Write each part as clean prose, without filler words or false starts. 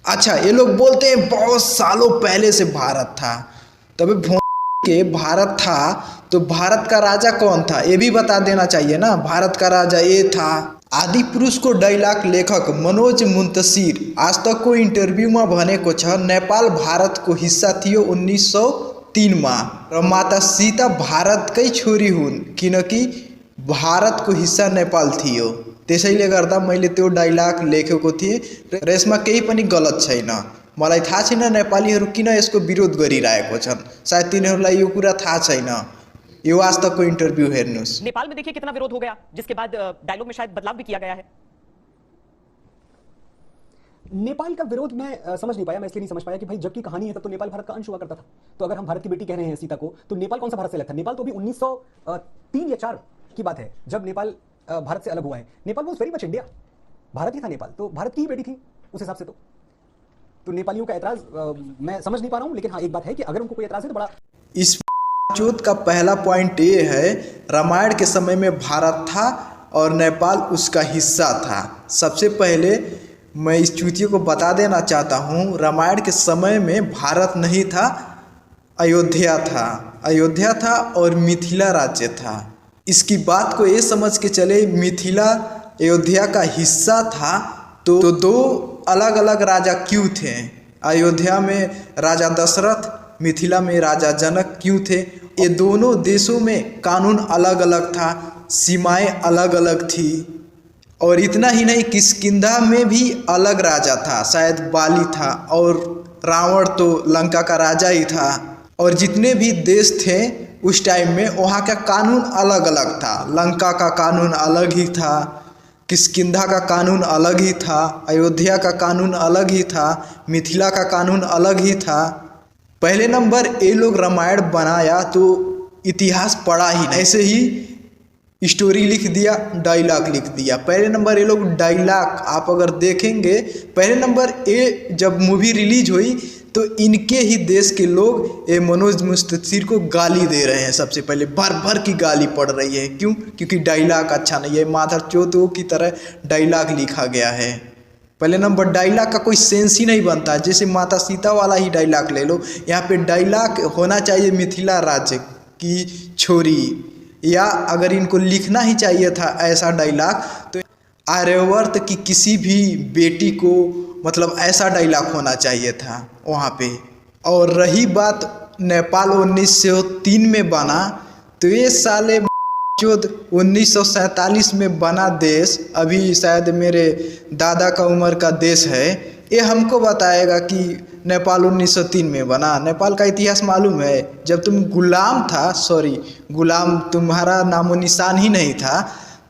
अच्छा, ये लोग बोलते हैं बहुत सालों पहले से भारत था। तभी के भारत था तो भारत का राजा कौन था ये भी बता देना चाहिए ना। भारत का राजा ये था। आदि पुरुष को डायलॉग लेखक मनोज मुंतशिर आज तक को इंटरव्यू में भने को छ नेपाल भारत को हिस्सा थियो 1903 में र माता सीता भारत कै छोरी हुन् किनकि भारत को हिस्सा नेपाल थियो। त्यसैले गर्दा मैले त्यो डायलॉग लेखेको थिएँ र यसमा केही पनि गलत छैन। मलाई थाहा छैन नेपालीहरू किन यसको विरोध गरिरहेको छन्, सायद तिनीहरूलाई यो कुरा थाहा छैन। यो आज तकको इंटरव्यू हेर्नुस्। नेपाल में देखिए कितना विरोध हो गया, जिसके बाद डायलॉग में शायद बदलाव भी किया गया है। नेपाल का विरोध मैं समझ नहीं पाया। मैं इसलिए नहीं समझ पाया कि भाई जब की कहानी है तब तो नेपाल भारत का अंश हुआ करता था। तो अगर हम भारत की बेटी कह रहे हैं सीता को, तो नेपाल कौन सा भारत से अलग था? नेपाल तो अभी 1903 या 4 की बात है जब नेपाल भारत से अलग हुआ है। Nepal was very much India, Bharat ही था नेपाल, तो भारत की ही बेटी थी उस हिसाब से। तो नेपालियों का एतराज मैं समझ नहीं पा रहा हूं, लेकिन हाँ एक बात है कि अगर उनको कोई एतराज है तो बड़ा। इस चौथ का पहला पॉइंट ये है, रामायण के समय में भारत था और नेपाल उसका हिस्सा था। सबसे पहले मैं इस चूतियों को बता देना चाहता हूँ, रामायण के समय में भारत नहीं था, अयोध्या था। अयोध्या था और मिथिला राज्य था। इसकी बात को ये समझ के चले, मिथिला अयोध्या का हिस्सा था तो दो अलग अलग राजा क्यों थे? अयोध्या में राजा दशरथ, मिथिला में राजा जनक क्यों थे? ये दोनों देशों में कानून अलग अलग था, सीमाएं अलग अलग थी। और इतना ही नहीं, किष्किंधा में भी अलग राजा था, शायद बाली था, और रावण तो लंका का राजा ही था। और जितने भी देश थे उस टाइम में वहाँ का कानून अलग अलग था। लंका का कानून अलग ही था, किष्किंधा का कानून अलग ही था, अयोध्या का कानून अलग ही था, मिथिला का कानून अलग ही था। पहले नंबर ये लोग रामायण बनाया तो इतिहास पढ़ा ही नहीं, ऐसे ही स्टोरी लिख दिया, डायलॉग लिख दिया। पहले नंबर ये लोग डायलॉग आप अगर देखेंगे, पहले नंबर ये जब मूवी रिलीज हुई तो इनके ही देश के लोग ये मनोज मुंतशिर को गाली दे रहे हैं। सबसे पहले भर भर की गाली पड़ रही है। क्यों? क्योंकि डायलॉग अच्छा नहीं है, माधर चौथों की तरह डायलॉग लिखा गया है। पहले नंबर डायलॉग का कोई सेंस ही नहीं बनता। जैसे माता सीता वाला ही डायलॉग ले लो, यहाँ पे डायलॉग होना चाहिए मिथिला राज्य की छोरी, या अगर इनको लिखना ही चाहिए था ऐसा डायलॉग तो आर्यवर्त की किसी भी बेटी को मतलब ऐसा डायलॉग होना चाहिए था वहाँ पे। और रही बात नेपाल 1903 में बना, तो ये साले 1947 में बना देश, अभी शायद मेरे दादा का उम्र का देश है, ये हमको बताएगा कि नेपाल 1903 में बना। नेपाल का इतिहास मालूम है? जब तुम गुलाम था, सॉरी गुलाम तुम्हारा नामो निशान ही नहीं था,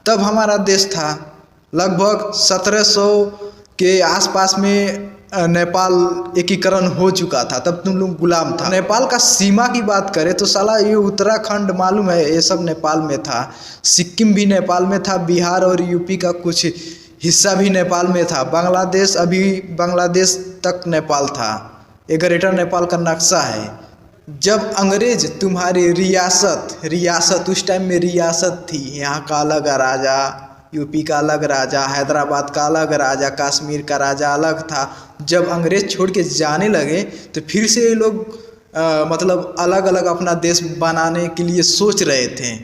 तब हमारा देश था। लगभग 1700 के आसपास में नेपाल एकीकरण हो चुका था, तब तुम लोग गुलाम था। नेपाल का सीमा की बात करें तो साला ये उत्तराखंड मालूम है, ये सब नेपाल में था। सिक्किम भी नेपाल में था, बिहार और यूपी का कुछ हिस्सा भी नेपाल में था। बांग्लादेश, अभी बांग्लादेश तक नेपाल था। ये ग्रेटर नेपाल का नक्शा है। जब अंग्रेज तुम्हारी रियासत उस टाइम में रियासत थी, यहाँ का अलग राजा, यूपी का अलग राजा, हैदराबाद का अलग राजा, कश्मीर का राजा अलग था। जब अंग्रेज छोड़ के जाने लगे तो फिर से ये लोग मतलब अलग अलग अपना देश बनाने के लिए सोच रहे थे।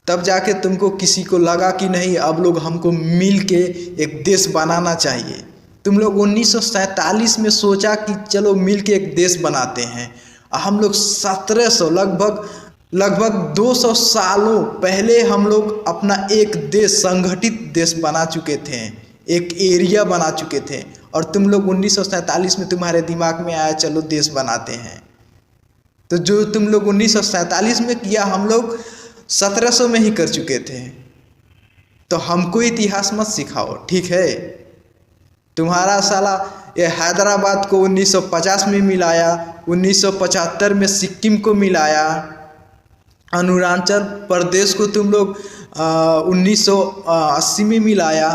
तब जाके तुमको किसी को लगा कि नहीं, अब लोग हमको मिल के एक देश बनाना चाहिए। तुम लोग 1947 में सोचा कि चलो मिल के एक देश बनाते हैं। हम लोग 1700 लगभग 200 सालों पहले हम लोग अपना एक देश, संगठित देश बना चुके थे, एक एरिया बना चुके थे। और तुम लोग 1947 में तुम्हारे दिमाग में आया चलो देश बनाते हैं। तो जो तुम लोग 1947 में किया, हम लोग 1700 में ही कर चुके थे। तो हमको इतिहास मत सिखाओ, ठीक है? तुम्हारा साला ये हैदराबाद को 1950 में मिलाया, 1975 में सिक्किम को मिलाया, अरुणाचल प्रदेश को तुम लोग 1980 में मिलाया।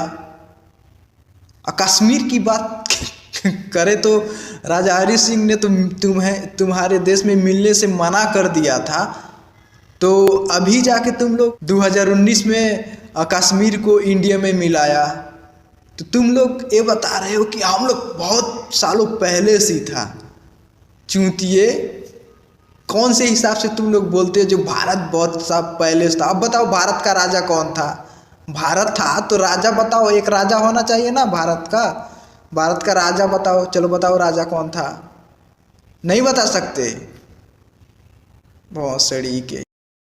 कश्मीर की बात करें तो राजा हरि सिंह ने तुम्हारे देश में मिलने से मना कर दिया था। तो अभी जाके तुम लोग 2019 में कश्मीर को इंडिया में मिलाया। तो तुम लोग ये बता रहे हो कि हम लोग बहुत सालों पहले से ही था। चूतिए, कौन से हिसाब से तुम लोग बोलते हो जो भारत बहुत सा पहले से था? अब बताओ भारत का राजा कौन था? भारत था तो राजा बताओ, एक राजा होना चाहिए ना भारत का। भारत का राजा बताओ, चलो बताओ राजा कौन था? नहीं बता सकते? बहुत सड़ी के।